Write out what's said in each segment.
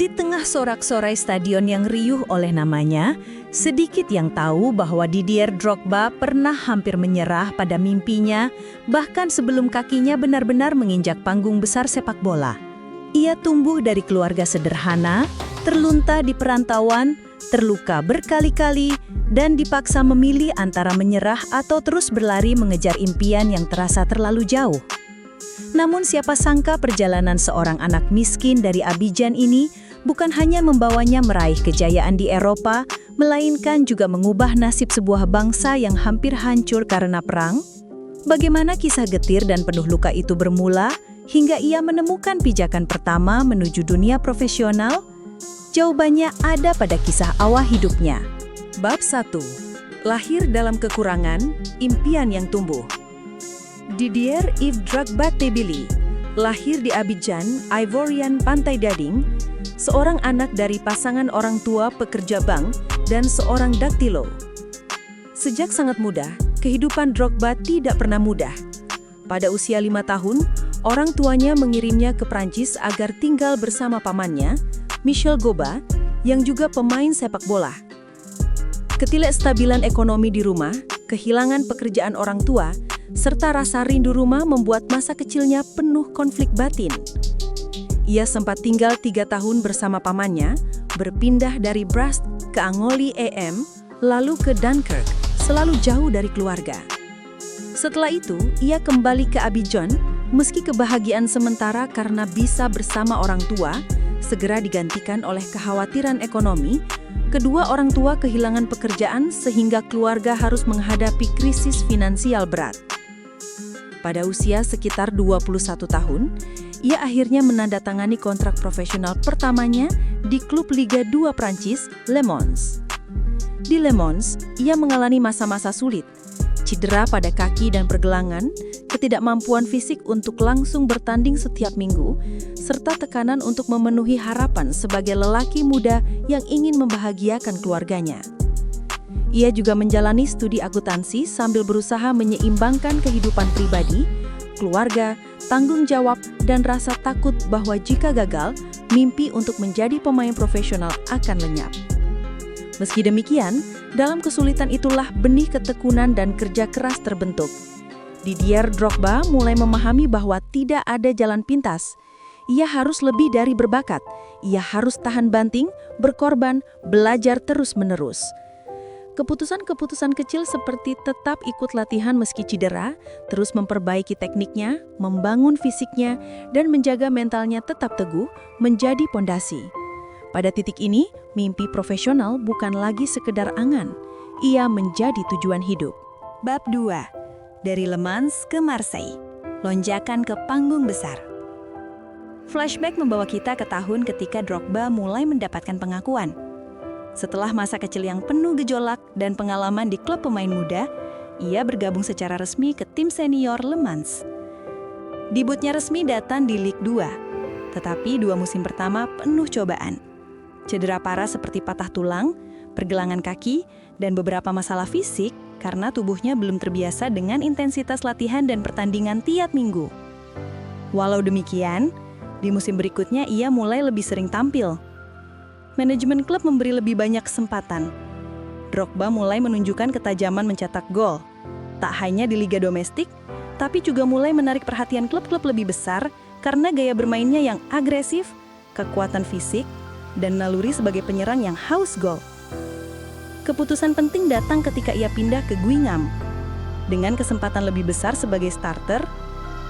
Di tengah sorak-sorai stadion yang riuh oleh namanya, sedikit yang tahu bahwa Didier Drogba pernah hampir menyerah pada mimpinya, bahkan sebelum kakinya benar-benar menginjak panggung besar sepak bola. Ia tumbuh dari keluarga sederhana, terlunta di perantauan, terluka berkali-kali, dan dipaksa memilih antara menyerah atau terus berlari mengejar impian yang terasa terlalu jauh. Namun siapa sangka perjalanan seorang anak miskin dari Abidjan ini bukan hanya membawanya meraih kejayaan di Eropa, melainkan juga mengubah nasib sebuah bangsa yang hampir hancur karena perang. Bagaimana kisah getir dan penuh luka itu bermula, hingga ia menemukan pijakan pertama menuju dunia profesional? Jawabannya ada pada kisah awal hidupnya. Bab 1. Lahir dalam kekurangan, impian yang tumbuh. Didier Yves Drogba Tebili lahir di Abidjan, Ivorian Pantai Gading, seorang anak dari pasangan orang tua pekerja bank dan seorang daktilo. Sejak sangat muda, kehidupan Drogba tidak pernah mudah. Pada usia 5 tahun, orang tuanya mengirimnya ke Prancis agar tinggal bersama pamannya, Michel Goba, yang juga pemain sepak bola. Ketidakstabilan ekonomi di rumah, kehilangan pekerjaan orang tua, serta rasa rindu rumah membuat masa kecilnya penuh konflik batin. Ia sempat tinggal 3 tahun bersama pamannya, berpindah dari Brest ke Angoli EM, lalu ke Dunkirk, selalu jauh dari keluarga. Setelah itu, ia kembali ke Abidjan, meski kebahagiaan sementara karena bisa bersama orang tua, segera digantikan oleh kekhawatiran ekonomi. Kedua orang tua kehilangan pekerjaan sehingga keluarga harus menghadapi krisis finansial berat. Pada usia sekitar 21 tahun, ia akhirnya menandatangani kontrak profesional pertamanya di klub Liga 2 Prancis, Le Mans. Di Le Mans, ia mengalami masa-masa sulit, cedera pada kaki dan pergelangan, ketidakmampuan fisik untuk langsung bertanding setiap minggu, serta tekanan untuk memenuhi harapan sebagai lelaki muda yang ingin membahagiakan keluarganya. Ia juga menjalani studi akuntansi sambil berusaha menyeimbangkan kehidupan pribadi, keluarga, tanggung jawab, dan rasa takut bahwa jika gagal, mimpi untuk menjadi pemain profesional akan lenyap. Meski demikian, dalam kesulitan itulah benih ketekunan dan kerja keras terbentuk. Didier Drogba mulai memahami bahwa tidak ada jalan pintas. Ia harus lebih dari berbakat. Ia harus tahan banting, berkorban, belajar terus-menerus. Keputusan-keputusan kecil seperti tetap ikut latihan meski cedera, terus memperbaiki tekniknya, membangun fisiknya, dan menjaga mentalnya tetap teguh, menjadi pondasi. Pada titik ini, mimpi profesional bukan lagi sekedar angan. Ia menjadi tujuan hidup. Bab 2. Dari Le Mans ke Marseille. Lonjakan ke panggung besar. Flashback membawa kita ke tahun ketika Drogba mulai mendapatkan pengakuan. Setelah masa kecil yang penuh gejolak dan pengalaman di klub pemain muda, ia bergabung secara resmi ke tim senior Le Mans. Debutnya resmi datang di Ligue 2, tetapi 2 musim pertama penuh cobaan. Cedera parah seperti patah tulang, pergelangan kaki, dan beberapa masalah fisik karena tubuhnya belum terbiasa dengan intensitas latihan dan pertandingan tiap minggu. Walau demikian, di musim berikutnya ia mulai lebih sering tampil. Manajemen klub memberi lebih banyak kesempatan. Drogba mulai menunjukkan ketajaman mencetak gol, tak hanya di liga domestik, tapi juga mulai menarik perhatian klub-klub lebih besar karena gaya bermainnya yang agresif, kekuatan fisik, dan naluri sebagai penyerang yang haus gol. Keputusan penting datang ketika ia pindah ke Guingamp. Dengan kesempatan lebih besar sebagai starter,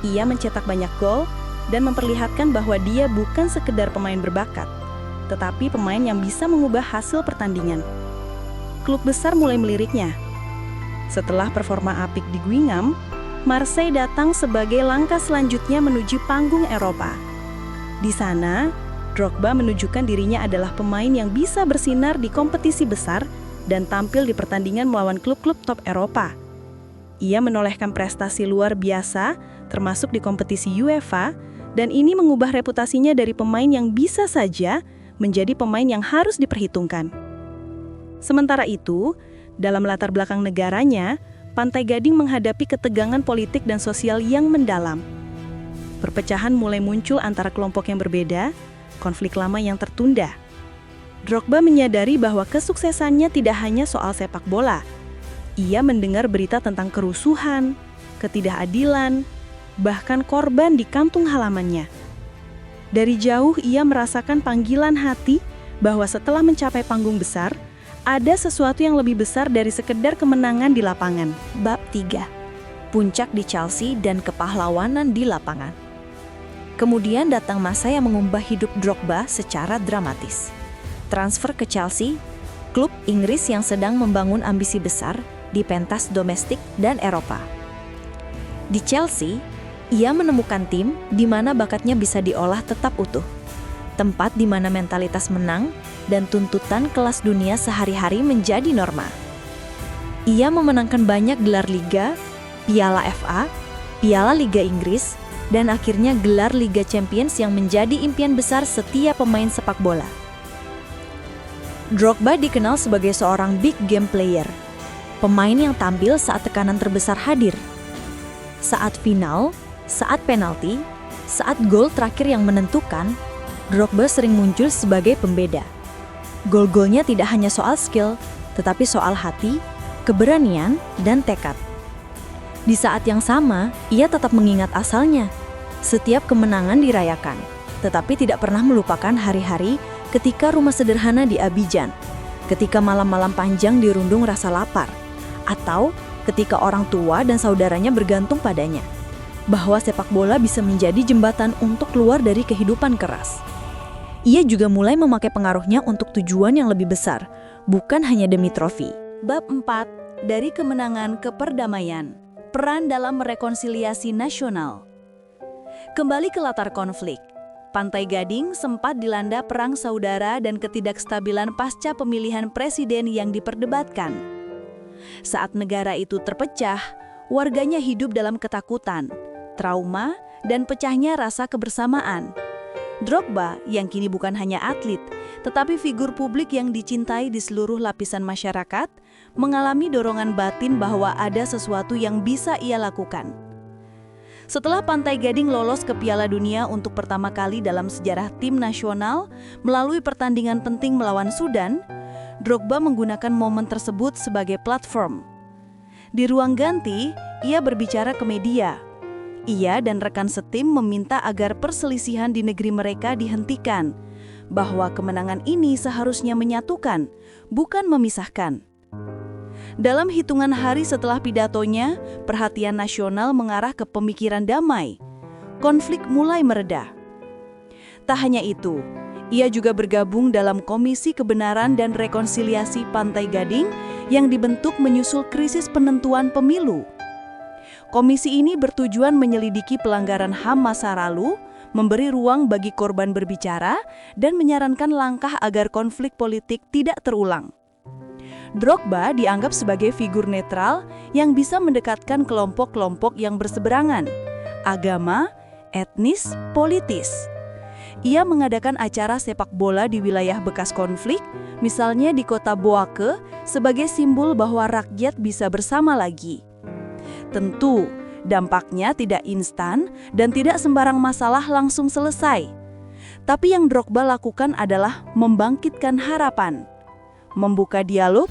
ia mencetak banyak gol dan memperlihatkan bahwa dia bukan sekedar pemain berbakat, tetapi pemain yang bisa mengubah hasil pertandingan. Klub besar mulai meliriknya. Setelah performa apik di Guingamp, Marseille datang sebagai langkah selanjutnya menuju panggung Eropa. Di sana, Drogba menunjukkan dirinya adalah pemain yang bisa bersinar di kompetisi besar dan tampil di pertandingan melawan klub-klub top Eropa. Ia menolehkan prestasi luar biasa, termasuk di kompetisi UEFA, dan ini mengubah reputasinya dari pemain yang bisa saja menjadi pemain yang harus diperhitungkan. Sementara itu, dalam latar belakang negaranya, Pantai Gading menghadapi ketegangan politik dan sosial yang mendalam. Perpecahan mulai muncul antara kelompok yang berbeda, konflik lama yang tertunda. Drogba menyadari bahwa kesuksesannya tidak hanya soal sepak bola. Ia mendengar berita tentang kerusuhan, ketidakadilan, bahkan korban di kampung halamannya. Dari jauh ia merasakan panggilan hati bahwa setelah mencapai panggung besar, ada sesuatu yang lebih besar dari sekedar kemenangan di lapangan. Bab 3. Puncak di Chelsea dan kepahlawanan di lapangan. Kemudian datang masa yang mengubah hidup Drogba secara dramatis. Transfer ke Chelsea, klub Inggris yang sedang membangun ambisi besar di pentas domestik dan Eropa. Di Chelsea, ia menemukan tim di mana bakatnya bisa diolah tetap utuh. Tempat di mana mentalitas menang dan tuntutan kelas dunia sehari-hari menjadi norma. Ia memenangkan banyak gelar liga, Piala FA, Piala Liga Inggris, dan akhirnya gelar Liga Champions yang menjadi impian besar setiap pemain sepak bola. Drogba dikenal sebagai seorang big game player, pemain yang tampil saat tekanan terbesar hadir. Saat final, saat penalti, saat gol terakhir yang menentukan, Drogba sering muncul sebagai pembeda. Gol-golnya tidak hanya soal skill, tetapi soal hati, keberanian, dan tekad. Di saat yang sama, ia tetap mengingat asalnya. Setiap kemenangan dirayakan, tetapi tidak pernah melupakan hari-hari ketika rumah sederhana di Abidjan, ketika malam-malam panjang dirundung rasa lapar, atau ketika orang tua dan saudaranya bergantung padanya. Bahwa sepak bola bisa menjadi jembatan untuk keluar dari kehidupan keras. Ia juga mulai memakai pengaruhnya untuk tujuan yang lebih besar, bukan hanya demi trofi. Bab 4. Dari kemenangan ke perdamaian. Peran dalam merekonsiliasi nasional. Kembali ke latar konflik. Pantai Gading sempat dilanda perang saudara dan ketidakstabilan pasca pemilihan presiden yang diperdebatkan. Saat negara itu terpecah, warganya hidup dalam ketakutan, trauma, dan pecahnya rasa kebersamaan. Drogba, yang kini bukan hanya atlet, tetapi figur publik yang dicintai di seluruh lapisan masyarakat, mengalami dorongan batin bahwa ada sesuatu yang bisa ia lakukan. Setelah Pantai Gading lolos ke Piala Dunia untuk pertama kali dalam sejarah tim nasional melalui pertandingan penting melawan Sudan, Drogba menggunakan momen tersebut sebagai platform. Di ruang ganti, ia berbicara ke media. Ia dan rekan setim meminta agar perselisihan di negeri mereka dihentikan, bahwa kemenangan ini seharusnya menyatukan, bukan memisahkan. Dalam hitungan hari setelah pidatonya, perhatian nasional mengarah ke pemikiran damai. Konflik mulai mereda. Tak hanya itu, ia juga bergabung dalam Komisi Kebenaran dan Rekonsiliasi Pantai Gading yang dibentuk menyusul krisis penentuan pemilu. Komisi ini bertujuan menyelidiki pelanggaran HAM masa lalu, memberi ruang bagi korban berbicara, dan menyarankan langkah agar konflik politik tidak terulang. Drogba dianggap sebagai figur netral yang bisa mendekatkan kelompok-kelompok yang berseberangan, agama, etnis, politis. Ia mengadakan acara sepak bola di wilayah bekas konflik, misalnya di kota Boake, sebagai simbol bahwa rakyat bisa bersama lagi. Tentu, dampaknya tidak instan dan tidak sembarang masalah langsung selesai. Tapi yang Drogba lakukan adalah membangkitkan harapan, membuka dialog,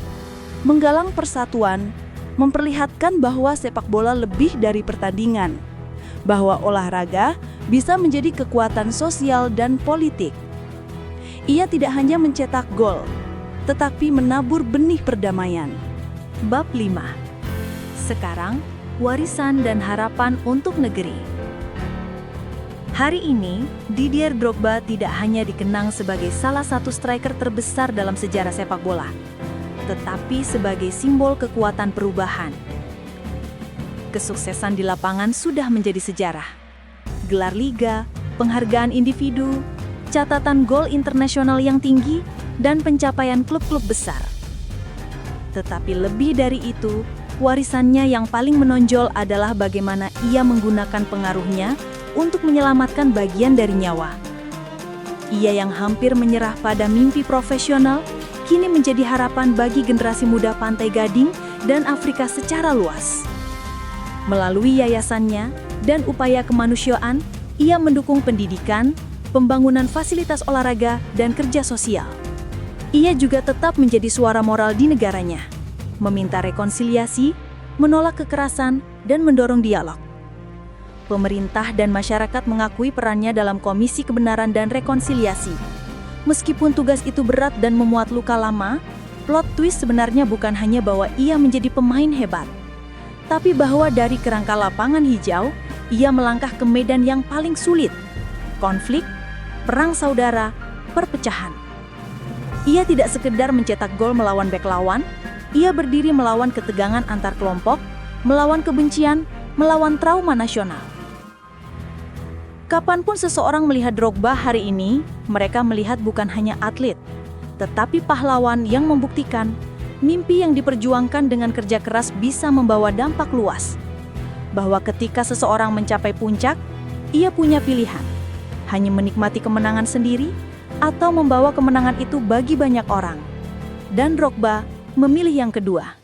menggalang persatuan, memperlihatkan bahwa sepak bola lebih dari pertandingan, bahwa olahraga bisa menjadi kekuatan sosial dan politik. Ia tidak hanya mencetak gol, tetapi menabur benih perdamaian. Bab 5. Sekarang, warisan dan harapan untuk negeri. Hari ini, Didier Drogba tidak hanya dikenang sebagai salah satu striker terbesar dalam sejarah sepak bola, tetapi sebagai simbol kekuatan perubahan. Kesuksesan di lapangan sudah menjadi sejarah. Gelar liga, penghargaan individu, catatan gol internasional yang tinggi, dan pencapaian klub-klub besar. Tetapi lebih dari itu, warisannya yang paling menonjol adalah bagaimana ia menggunakan pengaruhnya untuk menyelamatkan bagian dari nyawa. Ia yang hampir menyerah pada mimpi profesional, kini menjadi harapan bagi generasi muda Pantai Gading dan Afrika secara luas. Melalui yayasannya dan upaya kemanusiaan, ia mendukung pendidikan, pembangunan fasilitas olahraga, dan kerja sosial. Ia juga tetap menjadi suara moral di negaranya, meminta rekonsiliasi, menolak kekerasan, dan mendorong dialog. Pemerintah dan masyarakat mengakui perannya dalam Komisi Kebenaran dan Rekonsiliasi. Meskipun tugas itu berat dan memuat luka lama, plot twist sebenarnya bukan hanya bahwa ia menjadi pemain hebat, tapi bahwa dari kerangka lapangan hijau, ia melangkah ke medan yang paling sulit, konflik, perang saudara, perpecahan. Ia tidak sekedar mencetak gol melawan bek lawan, ia berdiri melawan ketegangan antar kelompok, melawan kebencian, melawan trauma nasional. Kapanpun seseorang melihat Drogba hari ini, mereka melihat bukan hanya atlet, tetapi pahlawan yang membuktikan mimpi yang diperjuangkan dengan kerja keras bisa membawa dampak luas. Bahwa ketika seseorang mencapai puncak, ia punya pilihan, hanya menikmati kemenangan sendiri atau membawa kemenangan itu bagi banyak orang. Dan Drogba memilih yang kedua.